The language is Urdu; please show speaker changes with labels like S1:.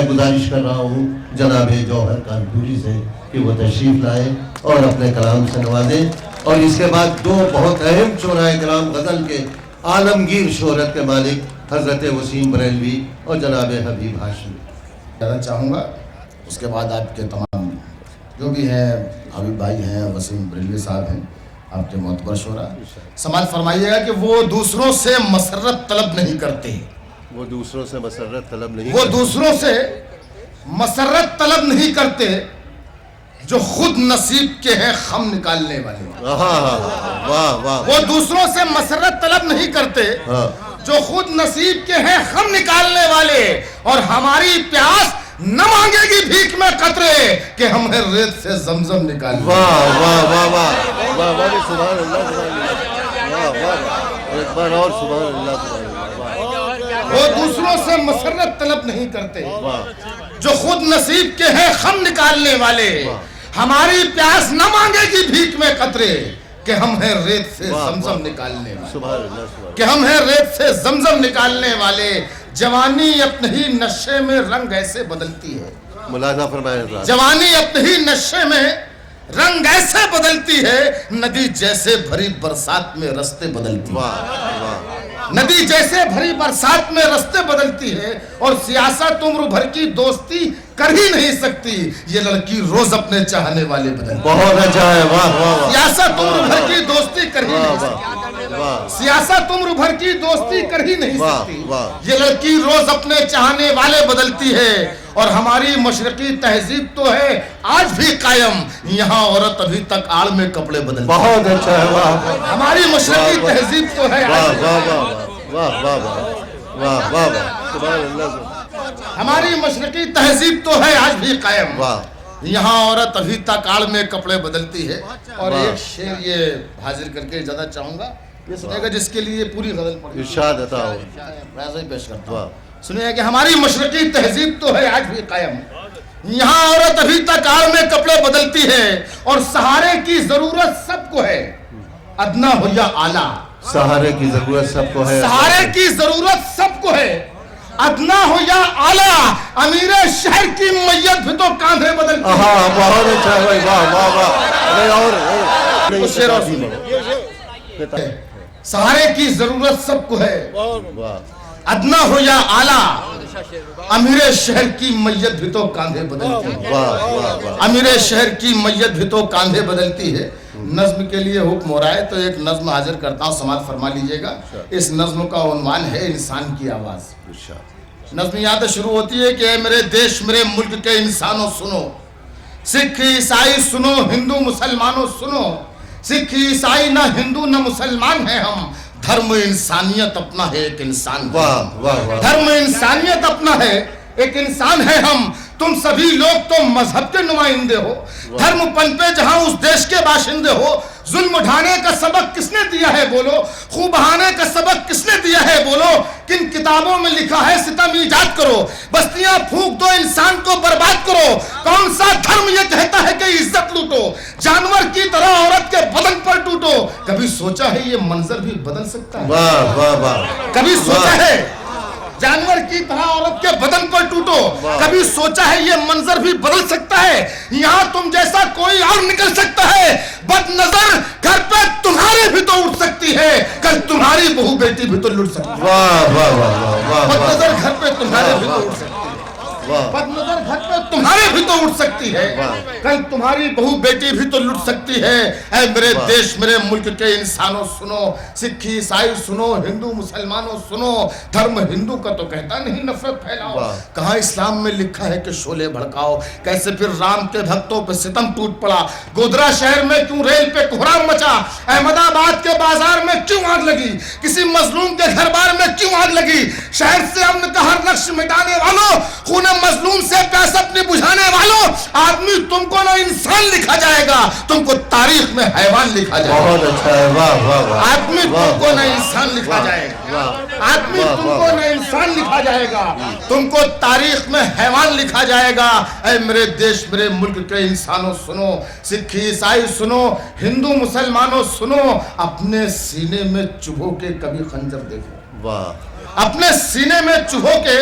S1: گزارش کر رہا ہوں جناب جوہر کانپوری سے کہ وہ تشریف لائیں اور اپنے کلام سے نوازیں، اور اس کے بعد دو بہت اہم شعراء کرام غزل کے عالمگیر شہرت کے مالک حضرت وسیم بریلوی اور جناب حبیب ہاشمی
S2: کہنا چاہوں گا۔ اس کے بعد آپ کے تمام جو بھی ہیں حبیب بھائی ہیں، وسیم بریلوی صاحب ہیں، آپ کے معتبر شعراء، سماعت فرمائیے گا کہ وہ دوسروں سے مسرت طلب نہیں کرتے،
S1: وہ دوسروں سے مسرت طلب نہیں
S2: وہ دوسروں سے مسرت طلب نہیں کرتے جو خود نصیب کے ہیں خم نکالنے والے۔
S1: واہ واہ،
S2: وہ دوسروں سے مسرت طلب نہیں کرتے جو خود نصیب کے ہیں خم نکالنے والے، اور ہماری پیاس نہ مانگے گی بھیک میں قطرے کہ ہمیں ریت سے زمزم نکالنے۔
S1: واہ واہ واہ واہ واہ واہ، سبحان اللہ سبحان اللہ، واہ واہ، ایک بار اور سبحان اللہ سبحان اللہ۔
S2: وہ دوسروں سے مسرت طلب نہیں کرتے جو خود نصیب کے ہیں خم نکالنے والے، ہماری پیاس نہ مانگے گی بھیک میں قطرے کہ ہم ہیں ریت سے زمزم نکالنے والے، کہ ہم ہیں ریت سے زمزم نکالنے والے۔ جوانی اپنے ہی نشے میں رنگ ایسے بدلتی ہے،
S1: ملاحظہ فرمائے حضرات،
S2: جوانی اپنے ہی نشے میں رنگ ایسے بدلتی ہے، ندی جیسے بھری برسات میں رستے بدلتی ہے، ندی جیسے بھری برسات میں رستے بدلتی ہے، اور سیاست عمر بھر کی دوستی کر ہی نہیں سکتی، یہ لڑکی روز اپنے چاہنے والے بدلتی۔
S1: بہت اچھا ہے، واہ واہ،
S2: سیاست عمر بھر کی دوستی کر ہی نہیں سکتی، سیاست عمر بھر کی دوستی کر ہی نہیں سکتی، یہ لڑکی روز اپنے چاہنے والے بدلتی ہے، اور ہماری مشرقی تہذیب تو ہے آج بھی قائم، یہاں عورت ابھی تک آڑ میں کپڑے بدلتی ہے۔
S1: بہت اچھا ہے، واہ،
S2: ہماری مشرقی تہذیب تو ہے
S1: واہ واہ واہ واہ واہ واہ، سبحان اللہ،
S2: ہماری مشرقی تہذیب تو ہے آج بھی قائم، یہاں عورت ابھی تک آڑ میں کپڑے بدلتی ہے۔ اور ایک شعر یہ حاضر کر کے زیادہ چاہوں گا، یہ سنیے گا جس کے لیے پوری غزل پڑھی،
S1: ارشاد عطا ہو،
S2: ویسے ہی پیش کرتا ہوں، سنیے کہ ہماری مشرقی تہذیب تو ہے آج بھی قائم، یہاں عورت ابھی تک آڑ میں کپڑے بدلتی ہے، اور سہارے کی ضرورت سب کو ہے، ادنا ہو یا اعلیٰ،
S1: سہارے کی ضرورت سب کو ہے،
S2: سہارے کی ضرورت سب کو ہے، ادنا ہو یا اعلیٰ، امیر شہر کی میت بھی تو کاندھے بدلتی ہے۔
S1: بہت اچھا ہے بھائی، واہ واہ واہ،
S2: سہارے کی ضرورت سب کو ہے، ادنا ہو یا اعلیٰ، امیر شہر کی میت بھی تو کاندھے بدلتی ہے، امیر شہر کی میت بھی تو کاندھے بدلتی ہے۔ نظم کے لیے حکم ہو رہا ہے تو ایک نظم حاضر کرتا ہوں، سماعت فرما لیجئے گا۔ اس نظم کا عنوان ہے انسان کی آواز۔ نظم یہاں سے شروع ہوتی ہے کہ اے میرے دیش میرے ملک کے انسانوں سنو، سکھ عیسائی سنو، ہندو مسلمانوں سنو، سکھ عیسائی نہ ہندو نہ مسلمان ہیں ہم، دھرم انسانیت اپنا ہے ایک انسان، دھرم انسانیت اپنا ہے ایک انسان ہے ہم، تم سبھی لوگ تو مذہب کے نمائندے ہو، دھرم پنپے جہاں اس دیش کے باشندے ہو، ظلم اٹھانے کا سبق کس نے دیا ہے بولو، خوب بہانے کا سبق کس نے دیا ہے بولو، کن کتابوں میں لکھا ہے ستم ایجاد کرو، بستیاں پھونک دو انسان کو برباد کرو، کون سا دھرم یہ کہتا ہے کہ عزت لوٹو، جانور کی طرح عورت کے بدن پر ٹوٹو، کبھی سوچا ہے یہ منظر بھی بدل سکتا ہے، کبھی سوچا ہے جانور کی طرح عورت کے بدن پر ٹوٹو، کبھی سوچا ہے یہ منظر بھی بدل سکتا ہے، یہاں تم جیسا کوئی اور نکل سکتا ہے، بد نظر گھر پہ تمہارے بھی تو اٹھ سکتی ہے، کل تمہاری بہو بیٹی بھی تو لٹ سکتی ہے، بد نظر گھر پہ تمہارے بھی تو اٹھ سکتی ہے، بد نظر گھر پہ تمہارے بھی تو اٹھ سکتی ہے، کل تمہاری بہو بیٹی بھی تو لٹ سکتی ہے۔ اے میرے دیش میرے ملک کے انسانوں سنو، سکھ عیسائی سنو، ہندو مسلمانوں سنو، دھرم ہندو کا تو کہتا نہیں نفرت پھیلاؤ، کہاں اسلام میں لکھا ہے کہ شعلے بھڑکاؤ، کیسے پھر رام کے بھکتوں پہ ستم ٹوٹ پڑا، گودرا شہر میں کیوں ریل پہ کوہرام مچا، احمد آباد کے بازار میں کیوں آگ لگی، کسی مظلوم کے گھر بار میں کیوں آگ لگی، شہر سے امن کا ہر نقش مٹانے والوں، خون مظلوم سے پیاس اپنی بجھانے والوں، آدمی تم کو نہ انسان لکھا جائے گا، تم کو تاریخ میں حیوان لکھا جائے گا،
S1: بہت اچھا ہے، واہ واہ واہ،
S2: آدمی تم کو نہ انسان لکھا جائے گا، آدمی تم کو نہ انسان لکھا جائے گا، تم کو تاریخ میں حیوان لکھا جائے گا۔ اے میرے دیش میرے ملک کے انسانوں سنو، سکھ عیسائی سنو، ہندو مسلمانوں سنو، اپنے سینے میں چبھو کے کبھی خنجر دیکھو،
S1: واہ،
S2: اپنے سینے میں چبھو کے